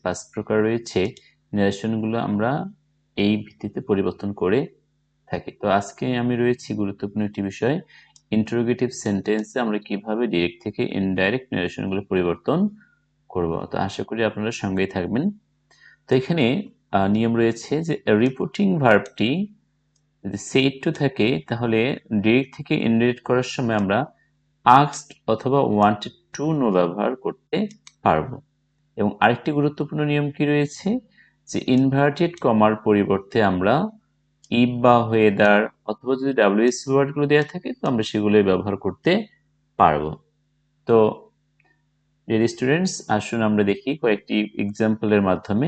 5 প্রকার রয়েছে নারেশনগুলো আমরা এই ভিত্তিতে পরিবর্তন করে থাকি। তো আজকে আমি রয়েছি গুরুত্বপূর্ণ একটি বিষয়, ইন্টারোগেটিভ সেন্টেন্সে আমরা কিভাবে ডিরেক্ট থেকে ইনডাইরেক্ট নারেশনগুলো পরিবর্তন করব। তো আশা করি আপনারা সঙ্গেই থাকবেন। তো এখানে নিয়ম রয়েছে যে রিপোর্টিং ভার্বটি যদি said to থাকে তাহলে ডিরেক্ট থেকে ইনডাইরেক্ট করার সময় আমরা asked অথবা wanted to know ব্যবহার করতে পারবো। এবং আরেকটি গুরুত্বপূর্ণ নিয়ম কি রয়েছে যে ইনভার্টেড কমার পরিবর্তে আমরা if বা whether অথবা যদি WH ওয়ার্ডগুলো দেওয়া থাকে তো আমরা সেগুলোই ব্যবহার করতে পারবো। তো ডিয়ার স্টুডেন্টস, আসুন আমরা দেখি কয়েকটি এক্সাম্পলের মাধ্যমে।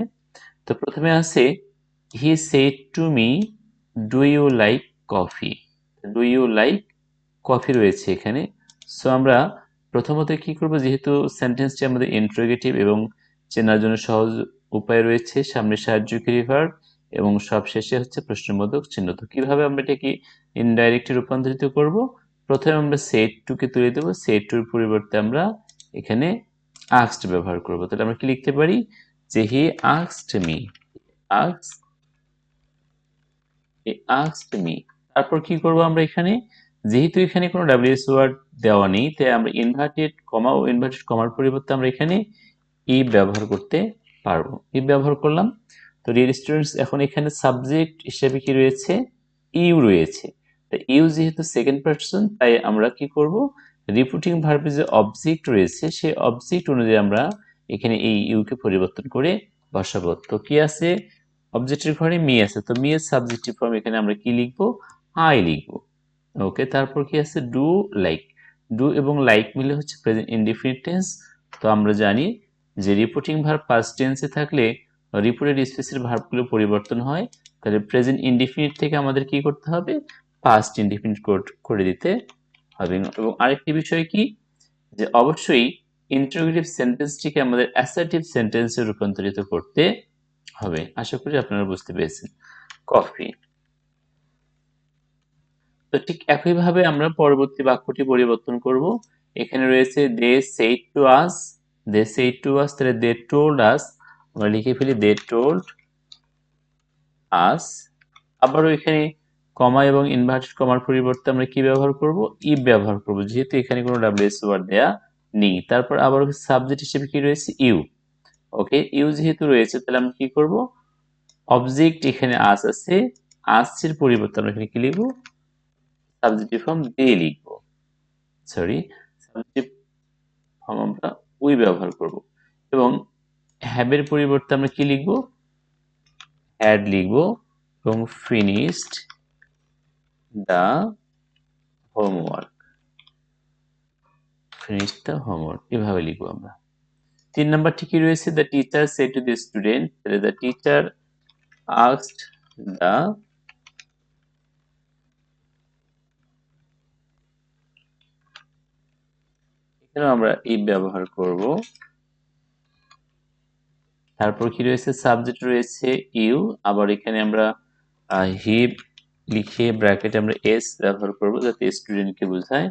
তো প্রথমে আছে he said to me do you like coffee. Do you like coffee রয়েছে এখানে। সো আমরা প্রথমত কি করব, যেহেতু সেন্টেন্সটি আমাদের ইন্টারোগেটিভ এবং চেনার জন্য সহজ উপায় রয়েছে, সামনে সাহায্যকারী ভার্ব এবং সবশেষে হচ্ছে প্রশ্নবোধক চিহ্ন। তো কিভাবে আমরা এটাকে ইনডাইরেক্টে রূপান্তরিত করব? প্রথমে আমরা সেড টু কে তুলে দেব, সেড টুর পরিবর্তে আমরা এখানে আস্কড ব্যবহার করব। তাহলে আমরা কি লিখতে পারি যে he asked me, asked me। তারপর কি করব আমরা এখানে, যেহেতু এখানে কোনো WH ওয়ার্ড দেওয়া নেই তাই আমরা ইনভার্টেড কমা ও ইনভার্টেড কমার পরিবর্তে আমরা এখানে if ব্যবহার করতে পারবো। if ব্যবহার করলাম। তো ডিয়ার স্টুডেন্টস, এখন এখানে সাবজেক্ট হিসেবে কি রয়েছে, ইউ রয়েছে। তো ইউ যেহেতু সেকেন্ড পারসন তাই আমরা কি করব, রিপোর্টিং ভার্বে যে অবজেক্ট রয়েছে সেই অবজেক্ট অনুযায়ী আমরা এখানে এই ইউকে পরিবর্তন করে বসাবো। তো কি আছে, অবজেক্টের ঘরে মি আছে, তো মি এর সাবজেক্টিভ ফর্ম এখানে আমরা কি লিখবো, আই লিখবো। ওকে, তারপর কি আছে, ডু লাইক। ডু এবং লাইক মিলে হচ্ছে প্রেজেন্ট ইনডিফিনিট টেন্স। তো আমরা জানি যে রিপোর্টিং ভার্ব পাস্ট টেন্সে থাকলে রিপোর্টেড স্পেসের ভার্বগুলো পরিবর্তন হয়। তাহলে প্রেজেন্ট ইনডিফিনিট থেকে আমাদের কি করতে হবে, পাস্ট ইনডিফিনিট করে দিতে হবে। এবং আরেকটি বিষয় কি, যে অবশ্যই ইন্টারোগেটিভ সেন্টেন্সটিকে আমাদের অ্যাসার্টিভ সেন্টেন্সে রূপান্তরিত করতে হবে। আশা করি আপনারা বুঝতে পেরেছেন। কফি। তো ঠিক একইভাবে আমরা পরবর্তী বাক্যটি পরিবর্তন করব। এখানে রয়েছে they said to us, they said to us, তাহলে দে টোল্ড আস আমরা লিখে ফেলি দে টোল্ড আস। আবারও এখানে কমা এবং ইনভার্টেড কমার পরিবর্তে আমরা কি ব্যবহার করব, ইফ ব্যবহার করব, যেহেতু এখানে কোনো WH ওয়ার্ড দেয়া নেই। তারপর আবার সাবজেক্ট হিসেবে কি রয়েছে, ইউ। ওকে, ইউ যেহেতু রয়েছে তাহলে আমরা কি করব, অবজেক্ট এখানে আস আছে, আসের পরিবর্তে আমরা এখানে কি লিখব, সাবজেক্টিভ ফর্ম দে লিখব, সরি সাবজেক্টিভ ফর্ম আমরা উই ব্যবহার করব। এবং হ্যাবের পরিবর্তে আমরা কি লিখব, হ্যাড লিখব। এবং finished the homework, finished the homework এভাবে লিখবো আমরা। 3 নাম্বারটি কি রয়েছে, the teacher said to the student, তাহলে দ্য টিচার আস্কড দ্য, এখানে আমরা ইফ ব্যবহার করব। তারপর কি রয়েছে, সাবজেক্ট রয়েছে ইউ, আবার এখানে আমরা হি লিখে ব্র্যাকেটে আমরা এস ব্যবহার করব যাতে স্টুডেন্টকে বোঝায়।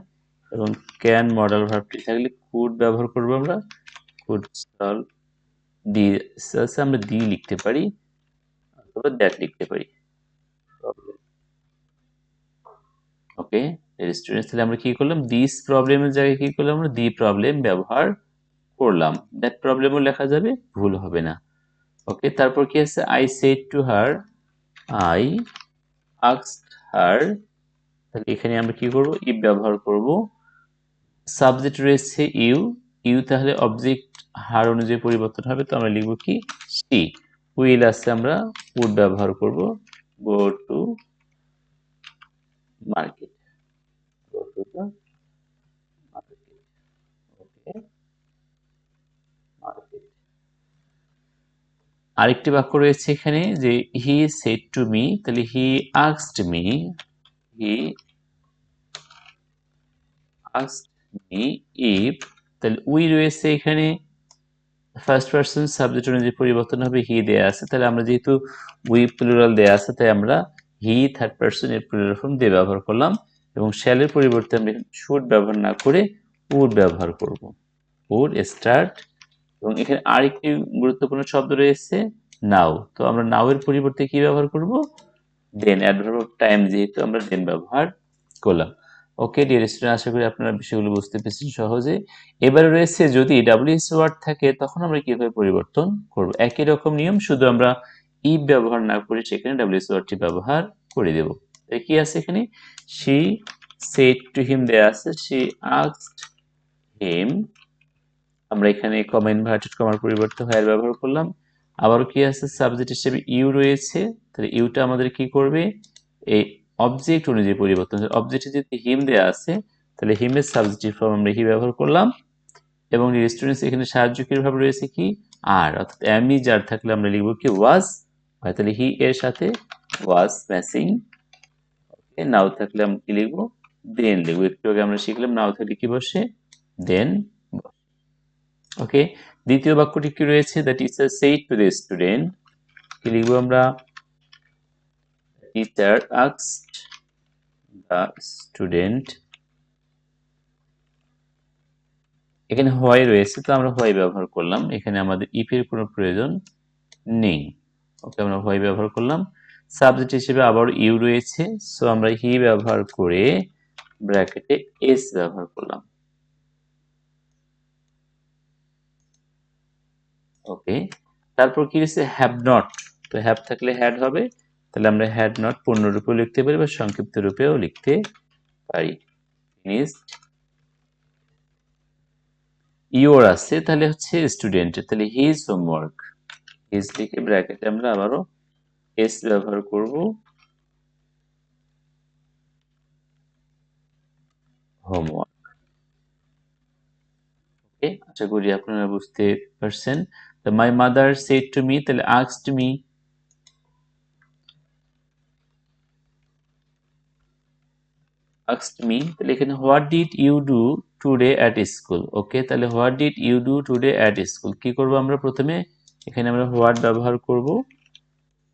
এবং ক্যান মডেল ভার্বটি থাকলে কুড ব্যবহার করব আমরা, কুড সলভ ডি, আমরা ডি লিখতে পারি অথবা দ্যাট লিখতে পারি। ওকে স্টুডেন্টস, তাহলে আমরা কি করলাম, দিস প্রবলেমের জায়গায় কি করলাম, আমরা দি প্রবলেম ব্যবহার করলাম। দ্যাট প্রবলেমও লেখা যাবে, ভুল হবে না। ওকে, তারপর কি আছে, I said to her, I asked her, তাহলে এখানে আমরা কি করব, ইফ ব্যবহার করব। সাবজেক্ট রয়েছে ইউ, ইউ তাহলে অবজেক্ট হার অনুযায়ী পরিবর্তন হবে, তো আমরা লিখব কি, সি। উইল আছে, আমরা উড ব্যবহার করব, go to market, go to the market. Okay, market. আরেকটি বাক্য রয়েছে এখানে যে হি সেড টু মি, তাহলে he asked me, he asked me if, তাহলে উই রয়েছে এখানে ফার্স্ট পারসন, সাবজেক্ট অনুযায়ী পরিবর্তন হবে, হি দেয়া আছে, তাহলে আমরা যেহেতু উই প্লুরাল দেয়া আছে তাই আমরা হি থার্ড পারসন এর প্লুরাল ফর্ম দিয়ে ব্যবহার করলাম। এবং শ্যালের পরিবর্তে আমরা শুড ব্যবহার না করে উড ব্যবহার করব, উড স্টার্ট এবং এখানে আরেকটি গুরুত্বপূর্ণ শব্দ রয়েছে নাও। তো আমরা নাও এর পরিবর্তে কি ব্যবহার করব? দেন, অ্যাডভার্ব অফ টাইম যেহেতু আমরা দেন ব্যবহার করলাম। ওকে ডিয়ার স্টুডেন্ট, আশা করি আপনারা বিষয়গুলো বুঝতে পেরেছেন সহজে। এবারে রয়েছে যদি ডাব্লিউএস ওয়ার্ড থাকে তখন আমরা কিভাবে পরিবর্তন করব। একই রকম নিয়ম, শুধু আমরা ইফ ব্যবহার না করে সেখানে ডাব্লিউএস ওয়ার্ডটি ব্যবহার করে দেব। কি আছে এখানে? শি সেড টু হিম দেয়া আছে, শি আস্কড হিম। আমরা এখানে কমা ইনভার্টেড কমার পরিবর্তে হোয়ার ব্যবহার করলাম। আবারও কি আছে? সাবজেক্ট হিসেবে ইউ রয়েছে, তাহলে ইউটা আমাদের কি করবে? এই অবজেক্ট অনুযায়ী পরিবর্তন। অবজেক্টে যদি হিম দেয়া আছে তাহলে হিমের সাবজেক্টিভ ফর্ম আমরা হি ব্যবহার করলাম। এবং স্টুডেন্টস এখানে সাহায্যকারী ভাবে রয়েছে কি আর, অর্থাৎ অ্যামি যার থাকলে আমরা লিখব কি ওয়াজ, তাহলে হি এর সাথে ওয়াজ ম্যাচিং। ওকে, নাও থাকলে আমরা কি লিখব? দেন লিখব। একটু আগে আমরা শিখলাম নাও থাকলে কি বসে? দেন। ওকে, দ্বিতীয় বাক্যটি কি রয়েছে? The teacher said to the student, কি লিখবো আমরা? Teacher asked the student. এখানে হোয়াই রয়েছে, তো আমরা হোয়াই ব্যবহার করলাম, এখানে আমাদের ইফ এর কোনো প্রয়োজন নেই। ওকে, আমরা হোয়াই ব্যবহার করলাম। সাবজেক্ট হিসেবে আবার ইউ রয়েছে, সো আমরা হি ব্যবহার করে ব্র্যাকেটে এস ব্যবহার করলাম। ওকে, তারপর কি রয়েছে? Have not. তো হ্যাভ থাকলে হ্যাড হবে, তাহলে আমরা হ্যাড নট পূর্ণ রূপেও লিখতে পারি বা সংক্ষিপ্ত রূপেও লিখতে পারি। ফিনিশড। ইওর আছে, তাহলে হচ্ছে স্টুডেন্টের, তাহলে হিজ হোমওয়ার্ক। হিজ লিখে ব্র্যাকেটে আমরা আবারও এস ব্যবহার করব, হোমওয়ার্ক। ওকে, আশা করি আপনারা বুঝতে পারছেন। My mother said to me, তাহলে আস্কড মি। asked me, তাহলে এখানে what did you do today at school. Okay, তাহলে what did you do today at school কি করব আমরা? প্রথমে এখানে আমরা হোয়াট ব্যবহার করব,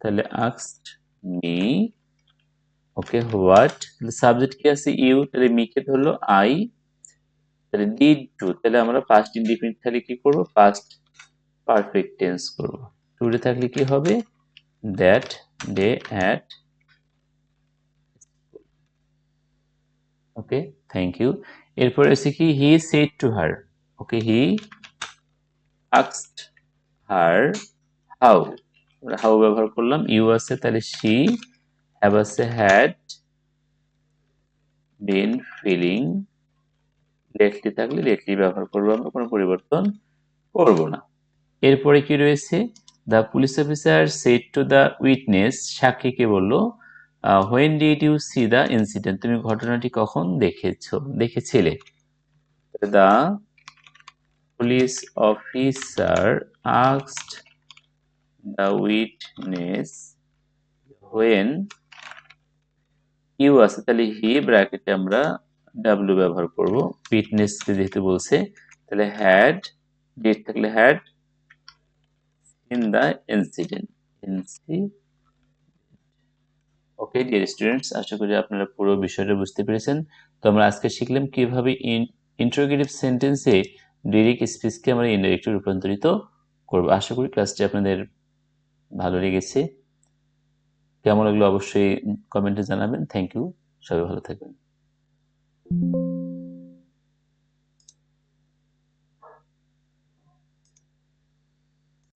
তাহলে asked me। ওকে, হোয়াট, তাহলে সাবজেক্ট কি আছে? ইউ, তাহলে মি কে ধরলো আই, তাহলে ডিড ডু, তাহলে আমরা পাস্ট ইনডিফিনিট থাকলে কি করব? পাস্ট পারফেক্ট টেন্স করব। টুডে থাকলে কি হবে? That day at. Okay, thank you. এরপর এসে কি? He said to her. Okay, he asked her how, how ব্যবহার করলাম। ইউ আছে, তাহলে শি, হ্যাভ আছে হ্যাড, বিন ফিলিং, লেটলি থাকলে লেটলি ব্যবহার করবো, আমরা কোনো পরিবর্তন করব না। এরপরে কি রয়েছে? The police officer said to the witness, সাক্ষীকে বললো when did you see the incident, তুমি ঘটনাটি কখন দেখেছিলে? The police officer asked the witness when, you আছে, তাহলে হি ব্র্যাকেটে আমরা ডাব্লিউ ব্যবহার করব, উইটনেস যেহেতু বলছে, তাহলে হ্যাড, ডিড থাকলে had in the incident. Okay dear students, আশা করি আপনারা পুরো বিষয়টা বুঝতে পেরেছেন। তো আমরা আজকে শিখলাম কিভাবে ইন্টারোগেটিভ সেন্টেন্সে ডিরেক্ট স্পিচকে আমরা ইনডাইরেক্টে রূপান্তরিত করব। আশা করি ক্লাসটি আপনাদের ভালো লেগেছে। কেমন লাগলো অবশ্যই কমেন্টে জানাবেন। থ্যাংক ইউ, সবাই ভালো থাকবেন।